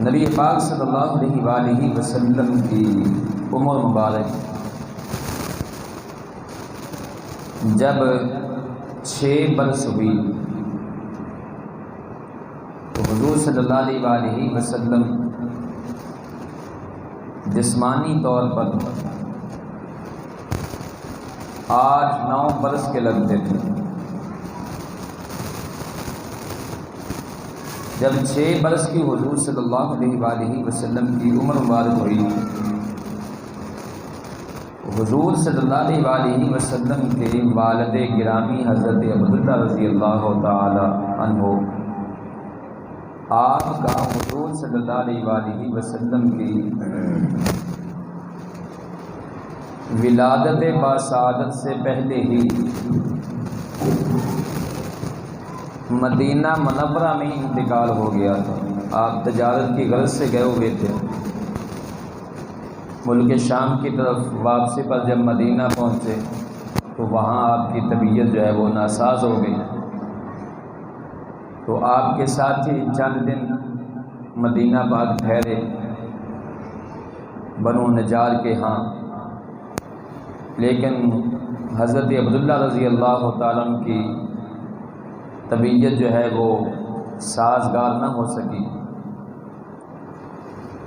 نبی پاک صلی اللہ علیہ وآلہ وسلم کی عمر مبارک جب 6 برس ہوئی تو حضور صلی اللہ علیہ وآلہ وسلم جسمانی طور پر 8-9 برس کے لگتے تھے۔ جب 6 برس کی حضور صلی اللہ علیہ وآلہ وسلم کی عمر مبارک ہوئی، حضور صلی اللہ علیہ وآلہ وسلم کے والد گرامی حضرت عبداللہ رضی اللہ تعالی عنہ آپ کا حضور صلی اللہ علیہ وآلہ وسلم کی ولادت باسعادت سے پہلے ہی مدینہ منورہ میں انتقال ہو گیا تھا۔ آپ تجارت کی غرض سے گئے ہوئے تھے ملک شام کی طرف، واپسی پر جب مدینہ پہنچے تو وہاں آپ کی طبیعت جو ہے وہ ناساز ہو گئی، تو آپ کے ساتھ ہی چند دن مدینہ پاک ٹھہرے بنو نجار کے ہاں، لیکن حضرت عبداللہ رضی اللہ تعالیٰ عنہ کی طبیعت جو ہے وہ سازگار نہ ہو سکی،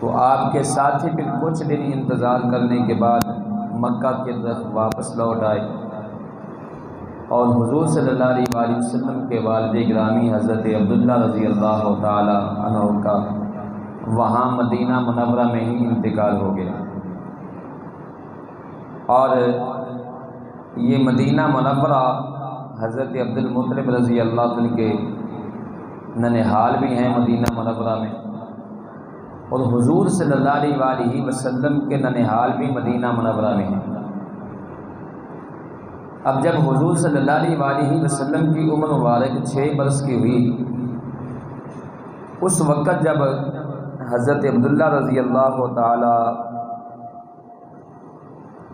تو آپ کے ساتھ ہی پھر کچھ دن انتظار کرنے کے بعد مکہ کی طرف واپس لوٹ آئے، اور حضور صلی اللہ علیہ وآلہ وسلم کے والد گرامی حضرت عبداللہ رضی اللہ تعالی عنہ کا وہاں مدینہ منورہ میں ہی انتقال ہو گیا۔ اور یہ مدینہ منورہ حضرت عبد المطلب رضی اللہ عنہ کے ننہال بھی ہیں مدینہ منورہ میں، اور حضور صلی اللہ علیہ وآلہ وسلم کے ننہال بھی مدینہ منورہ میں ہیں۔ اب جب حضور صلی اللہ علیہ وآلہ وسلم کی عمر مبارک 6 برس کی ہوئی، اس وقت جب حضرت عبداللہ رضی اللہ تعالی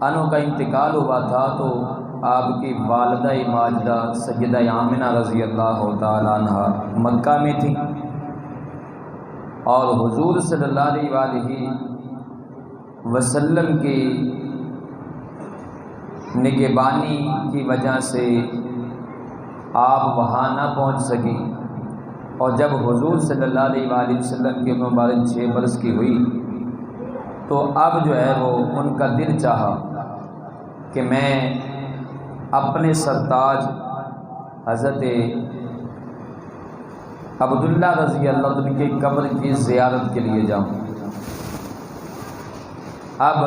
عنہ کا انتقال ہوا تھا، تو آپ کی والدہ ماجدہ سیدہ آمنہ رضی اللہ تعالی عنہ مکہ میں تھی، اور حضور صلی اللہ علیہ وآلہ وسلم کی نگہبانی کی وجہ سے آپ وہاں نہ پہنچ سکی، اور جب حضور صلی اللہ علیہ وآلہ وسلم کی عمر مبارک 6 برس کی ہوئی تو اب جو ہے وہ ان کا دل چاہا کہ میں اپنے سرتاج حضرت عبداللہ رضی اللہ عنہ کی قبر کی زیارت کے لیے جاؤں۔ اب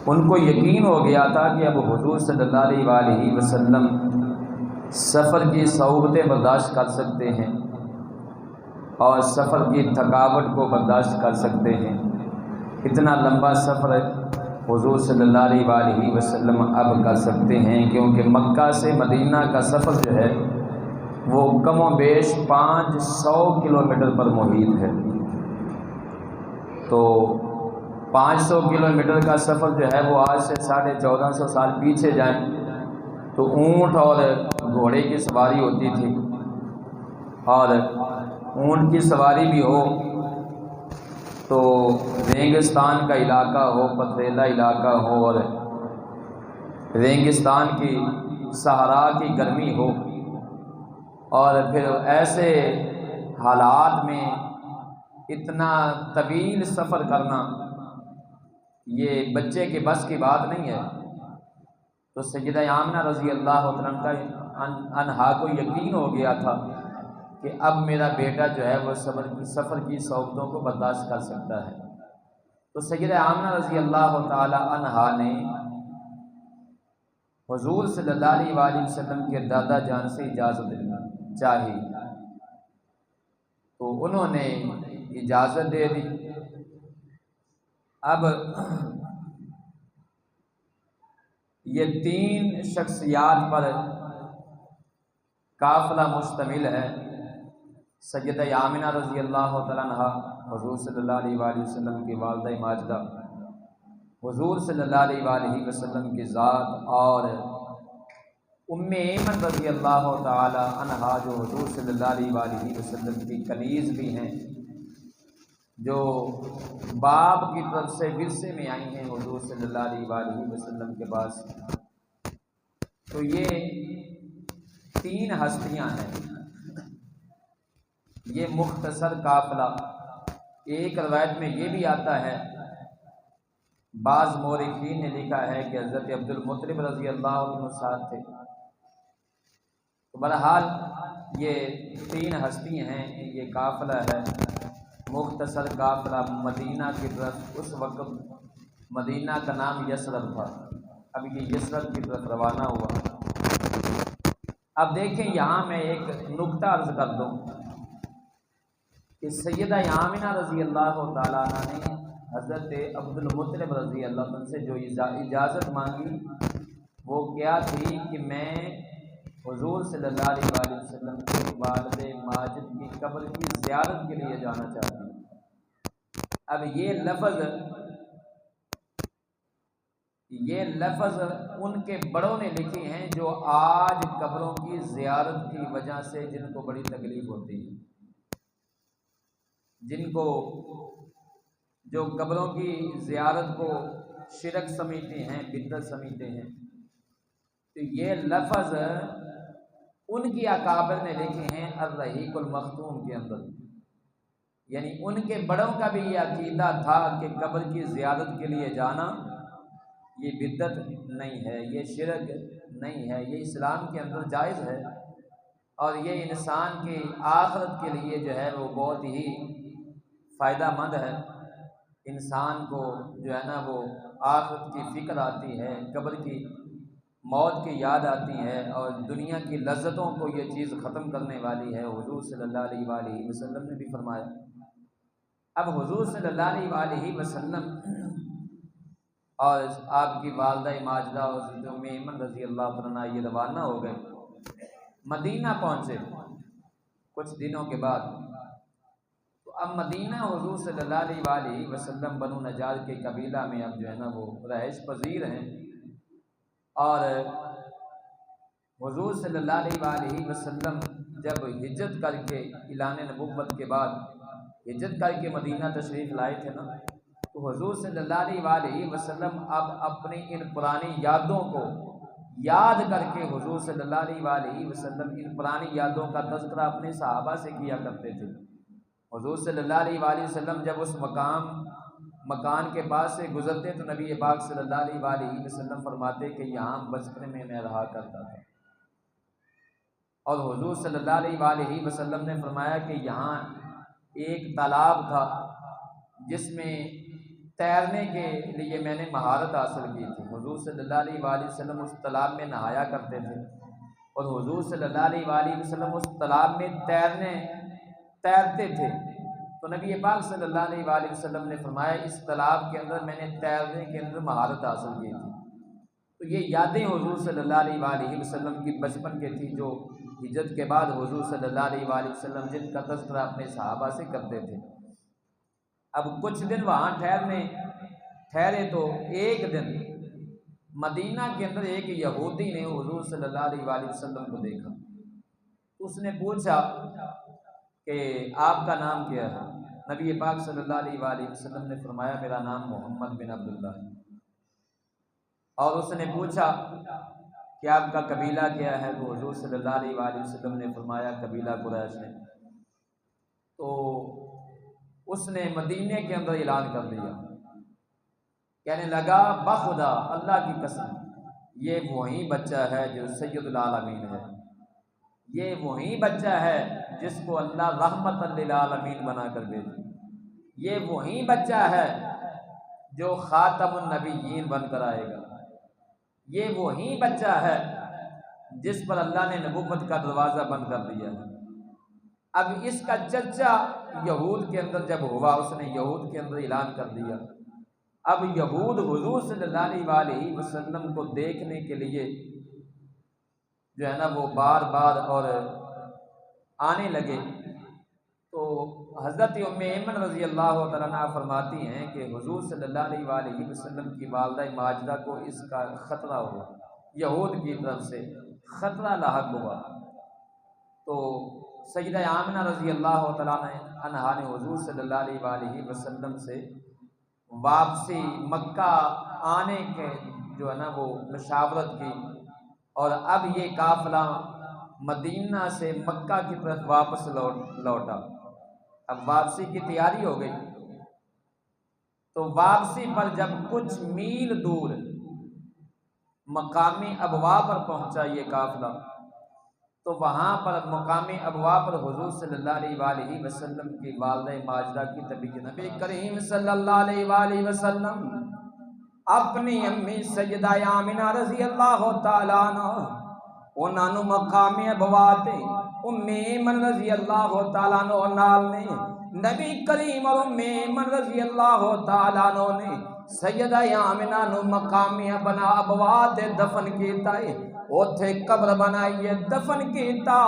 ان کو یقین ہو گیا تھا کہ اب حضور صلی اللہ علیہ وآلہ وسلم سفر کی صعوبتیں برداشت کر سکتے ہیں اور سفر کی تھکاوٹ کو برداشت کر سکتے ہیں۔ اتنا لمبا سفر حضور صلی اللہ علیہ وآلہ وسلم اب کر سکتے ہیں، کیونکہ مکہ سے مدینہ کا سفر جو ہے وہ کم و بیش 500 کلومیٹر پر محیط ہے، تو 500 کلومیٹر کا سفر جو ہے وہ آج سے 1450 سال پیچھے جائیں تو اونٹ اور گھوڑے کی سواری ہوتی تھی، اور اونٹ کی سواری بھی ہو تو ریگستان کا علاقہ ہو، پتھریلا علاقہ ہو، اور ریگستان کی صحرا کی گرمی ہو، اور پھر ایسے حالات میں اتنا طویل سفر کرنا یہ بچے کے بس کی بات نہیں ہے۔ تو سیدہ آمنہ رضی اللہ عنہا کو یقین ہو گیا تھا کہ اب میرا بیٹا جو ہے وہ سفر کی صعوبتوں کو برداشت کر سکتا ہے، تو سیدہ آمنہ رضی اللہ تعالی عنہا نے حضور صلی اللہ علیہ وآلہ وسلم کے دادا جان سے اجازت چاہی، تو انہوں نے اجازت دے دی۔ اب یہ 3 شخصیات پر قافلہ مشتمل ہے۔ سیدہ آمنہ رضی اللہ تعالیٰ عنہ حضور صلی اللہ علیہ وآلہ وسلم کی والدہ ماجدہ، حضور صلی اللہ علیہ وآلہ وسلم کی ذات، اور ایمن رضی اللہ تعالی عنہا جو حضور صلی اللہ علیہ وآلہ وسلم کی کنیز بھی ہیں، جو باپ کی طرف سے ورثے میں آئی ہیں حضور صلی اللہ علیہ وآلہ وسلم کے پاس، تو یہ 3 ہستیاں ہیں۔ یہ مختصر قافلہ، ایک روایت میں یہ بھی آتا ہے، بعض مورخین نے لکھا ہے کہ حضرت عبد المطلب رضی اللہ عنہ ساتھ تھے۔ تو بہرحال یہ 3 ہستی ہیں، یہ قافلہ ہے، مختصر قافلہ مدینہ کی طرف۔ اس وقت مدینہ کا نام یثرب تھا، اب یہ یثرب کی طرف روانہ ہوا۔ اب دیکھیں یہاں میں ایک نکتہ عرض کر دوں کہ سیدہ آمنہ رضی اللہ تعالیٰ عنہ نے حضرت عبد المطلب رضی اللہ عنہ سے جو اجازت مانگی وہ کیا تھی کہ میں حضور صلی اللہ علیہ وآلہ وسلم کے والد ماجد کی قبر کی زیارت کے لیے جانا چاہتی ہوں۔ اب یہ لفظ ان کے بڑوں نے لکھے ہیں جو آج قبروں کی زیارت کی وجہ سے جن کو بڑی تکلیف ہوتی ہے، جن کو جو قبروں کی زیارت کو شرک سمجھتے ہیں، بدعت سمجھتے ہیں، تو یہ لفظ ان کی اکابر نے لکھے ہیں الرحیق المختوم کے اندر، یعنی ان کے بڑوں کا بھی یہ عقیدہ تھا کہ قبر کی زیارت کے لیے جانا یہ بدعت نہیں ہے، یہ شرک نہیں ہے، یہ اسلام کے اندر جائز ہے، اور یہ انسان کی آخرت کے لیے جو ہے وہ بہت ہی فائدہ مند ہے۔ انسان کو جو ہے نا وہ آخرت کی فکر آتی ہے، قبر کی موت کی یاد آتی ہے، اور دنیا کی لذتوں کو یہ چیز ختم کرنے والی ہے۔ حضور صلی اللہ علیہ وآلہ وسلم نے بھی فرمایا۔ اب حضور صلی اللہ علیہ وآلہ وسلم اور آپ کی والدہ ماجدہ حضرت ام ایمن رضی اللہ عنہا یہ روانہ ہو گئے، مدینہ پہنچے کچھ دنوں کے بعد۔ تو اب مدینہ حضور صلی اللہ علیہ وآلہ وسلم بنو نجار کے قبیلہ میں اب جو ہے نا وہ رہائش پذیر ہیں، اور حضور صلی اللہ علیہ وآلہ وسلم جب ہجرت کر کے اعلان نبوت کے بعد ہجرت کر کے مدینہ تشریف لائے تھے نا، تو حضور صلی اللہ علیہ وآلہ وسلم اب اپنی ان پرانی یادوں کو یاد کر کے حضور صلی اللہ علیہ وآلہ وسلم ان پرانی یادوں کا تذکرہ اپنے صحابہ سے کیا کرتے تھے۔ حضور صلی اللہ علیہ وآلہ وسلم جب اس مکان کے پاس سے گزرتے تو نبی پاک صلی اللہ علیہ وآلہ وسلم فرماتے کہ یہاں بچپن میں رہا کرتا تھا، اور حضور صلی اللہ علیہ وآلہ وسلم نے فرمایا کہ یہاں ایک تالاب تھا جس میں تیرنے کے لیے میں نے مہارت حاصل کی تھی۔ حضور صلی اللہ علیہ وآلہ وسلم اس تالاب میں نہایا کرتے تھے، اور حضور صلی اللہ علیہ وآلہ وسلم اس تالاب میں تیرتے تھے۔ تو نبی پاک صلی اللہ علیہ وآلہ وسلم نے فرمایا اس تالاب کے اندر میں نے تیرنے کے اندر مہارت حاصل کی تھی۔ تو یہ یادیں حضور صلی اللہ علیہ وآلہ وسلم کی بچپن کے تھی، جو ہجرت کے بعد حضور صلی اللہ علیہ وآلہ وسلم جن کا تذکرہ اپنے صحابہ سے کرتے تھے۔ اب کچھ دن وہاں ٹھہرے تو ایک دن مدینہ کے اندر ایک یہودی نے حضور صلی اللہ علیہ وآلہ وسلم کو دیکھا، اس نے پوچھا کہ آپ کا نام کیا ہے؟ نبی پاک صلی اللہ علیہ وآلہ وسلم نے فرمایا میرا نام محمد بن عبداللہ ہے۔ اور اس نے پوچھا کہ آپ کا قبیلہ کیا ہے؟ تو حضور صلی اللہ علیہ وآلہ وسلم نے فرمایا قبیلہ قریش ہے۔ تو اس نے مدینے کے اندر اعلان کر دیا، کہنے لگا بخدا اللہ کی قسم یہ وہی بچہ ہے جو سید العالمین ہے، یہ وہی بچہ ہے جس کو اللہ رحمت للعالمین بنا کر بھیجے، یہ وہی بچہ ہے جو خاتم النبیین بن کر آئے گا، یہ وہی بچہ ہے جس پر اللہ نے نبوت کا دروازہ بند کر دیا ہے۔ اب اس کا چرچا یہود کے اندر جب ہوا، اس نے یہود کے اندر اعلان کر دیا۔ اب یہود حضور صلی اللہ علیہ وآلہ وسلم کو دیکھنے کے لیے جو ہے نا وہ بار بار اور آنے لگے۔ تو حضرت ام ایمن رضی اللہ تعالیٰ عنہ فرماتی ہیں کہ حضور صلی اللہ علیہ وآلہ وسلم کی والدہ ماجدہ کو اس کا خطرہ ہوا، یہود کی طرف سے خطرہ لاحق ہوا، تو سیدہ آمنہ رضی اللہ تعالیٰ عنہا نے حضور صلی اللہ علیہ وآلہ وسلم سے واپسی مکہ آنے کے جو ہے نا وہ مشاورت کی، اور اب یہ قافلہ مدینہ سے مکہ کی طرف واپس لوٹا۔ اب واپسی کی تیاری ہو گئی، تو واپسی پر جب کچھ میل دور مقامی ابوا پر پہنچا یہ قافلہ، تو وہاں پر مقامی ابوا پر حضور صلی اللہ علیہ وآلہ وسلم کی والدہ ماجدہ کی طبیعت، نبی کریم صلی اللہ علیہ وآلہ وسلم اپنی امی سیدہ آمنہ رضی اللہ تعالیٰ عنہ انہاں نو مقامی ابوا تے ام ایمن رضی اللہ تعالیٰ عنہ نال نے نبی کریم اور ام ایمن رضی اللہ تعالیٰ عنہ نے سیدہ آمنہ نو مقامی ابوا تے دفن کیتا ہے، اوتھے قبر بنائیے دفن کیتا۔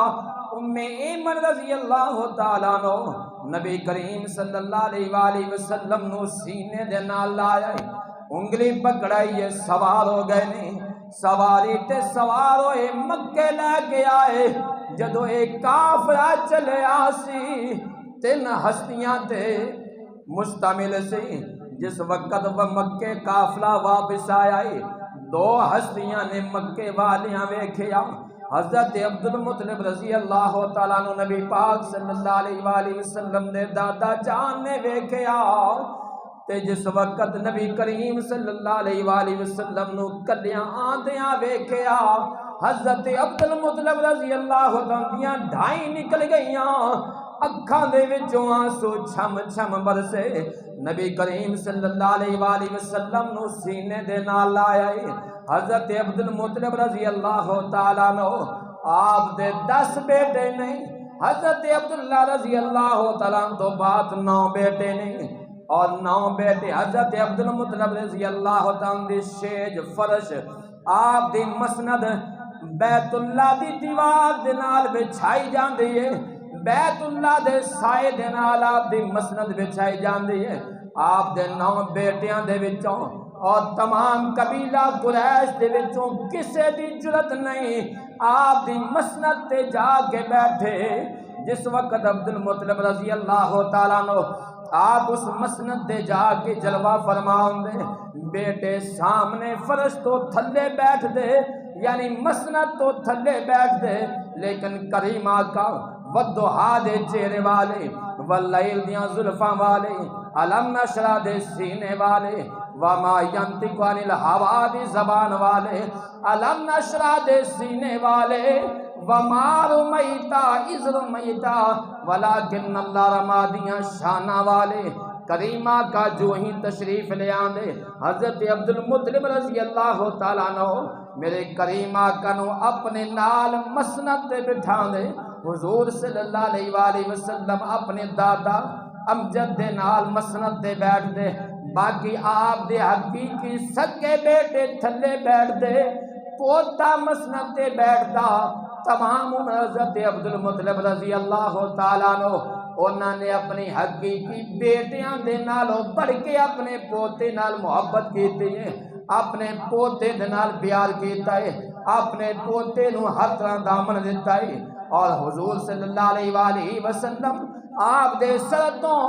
ام ایمن رضی اللہ تعالیٰ عنہ نبی کریم صلی اللہ علیہ وآلہ وسلم نو سینے دے نال لایا، انگلی پکڑائیے سوار ہو گئے نے، سواری تے سوار ہوئے مکے لے کے آئے۔ جدو ایک کافلہ چلے آسی 3 ہستیاں تے مشتمل سی، جس وقت وہ مکے قافلہ واپس آیا، 2 ہستیاں نے مکے والیاں ویکھیا۔ حضرت عبد المطلب رضی اللہ تعالیٰ عنہ نبی پاک صلی اللہ علیہ وآلہ وسلم دے دادا جان نے ویکھیا، تے جس وقت نبی کریم صلی اللہ علیہ وآلہ وسلم نو کلیاں آندیاں ویکھیا، حضرت عبد المطلب رضی اللہ تعالیٰ ڈھائی نکل گئیاں، اکھاں دے وچوں آنسو چھم چھم برسے۔ نبی کریم صلی اللہ علیہ وآلہ وسلم نو سینے دے نال لایا، حضرت عبد المطلب رضی اللہ تعالیٰ عنہ آپ دے 10 بیٹے نہیں، حضرت عبداللہ رضی اللہ تعالیٰ عنہ تو بعد 9 بیٹے نہیں، اور 9 بیٹے حضرت عبد المطلب رضی اللہ تعالیٰ عنہ دی شیج فرش آپ دی مسند بیت اللہ دی دیوار دے نال بچھائی جاندی ہے، بیت اللہ دے سائے دے نال آپ دی مسند بچھائی جاندی ہے۔ آپ دے 9 بیٹیاں دے وچوں اور تمام قبیلہ قریش دے وچوں کسے دی جرت نہیں آپ دی مسند تے جا کے بیٹھے۔ جس وقت عبد المطلب رضی اللہ تعالیٰ عنہ آپ اس مسند دے جا کے جلوہ فرماؤں دے، بیٹے سامنے فرش تو تھلے بیٹھ دے، یعنی مسند تو تھلے بیٹھ دے، لیکن کریم آقا والضحا دے چہرے والے، واللیل دیاں زلفاں والے، علم نشرہ دے سینے والے، وما ینطق عن الہوا دی زبان والے، علم نشرہ دے سینے والے، وما رمیتا اذ رمیتا ولکن اللہ رما دیاں شانہ والے۔ کریمہ کا جو ہی تشریف لے آندے، حضرت عبد المطلب رضی اللہ تعالیٰ عنہ میرے کریمہ کنو اپنے نال مسند دے بٹھا دے، حضور صلی اللہ علیہ وآلہ وسلم اپنے دادا امجد دے نال مسند دے بیٹھ دے، باقی آپ دے حقیقی سکے بیٹے تھلے بیٹھ دے، پوتا مسند دے بیٹھتا۔ تمام حضرت عبد المطلب رضی اللہ تعالیٰ عنہ انہوں نے اپنی حقیقی بیٹیاں دے نالوں بڑھ کے اپنے پوتے نال محبت کیتی ہے، اپنے پوتے دے نال پیار کیتا ہے، اپنے پوتے نو ہر طرح دامن دیتا ہے۔ اور حضور صلی اللہ علیہ وآلہ وسلم آپ دے سرتوں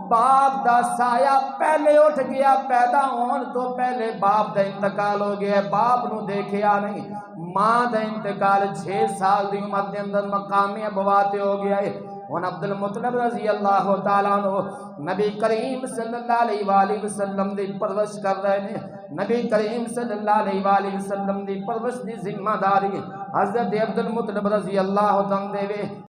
باپ دا سایہ پہلے اٹھ گیا، پیدا ہون تو پہلے باپ دا انتقال ہو گیا، باپ نو دیکھیا نہیں، ماں دا انتقال 6 سال دی عمر دے اندر مقامی ابواتے ہو گیا ہے۔ اور عبد المطلب رضی اللہ تعالیٰ عنہ نبی کریم صلی اللہ علیہ وآلہ وسلم دی پرورش کر رہے ہیں، نبی کریم صلی اللہ علیہ وآلہ وسلم دی پرورش دی ذمہ داری حضرت عبد المطلب رضی اللہ عنہ دے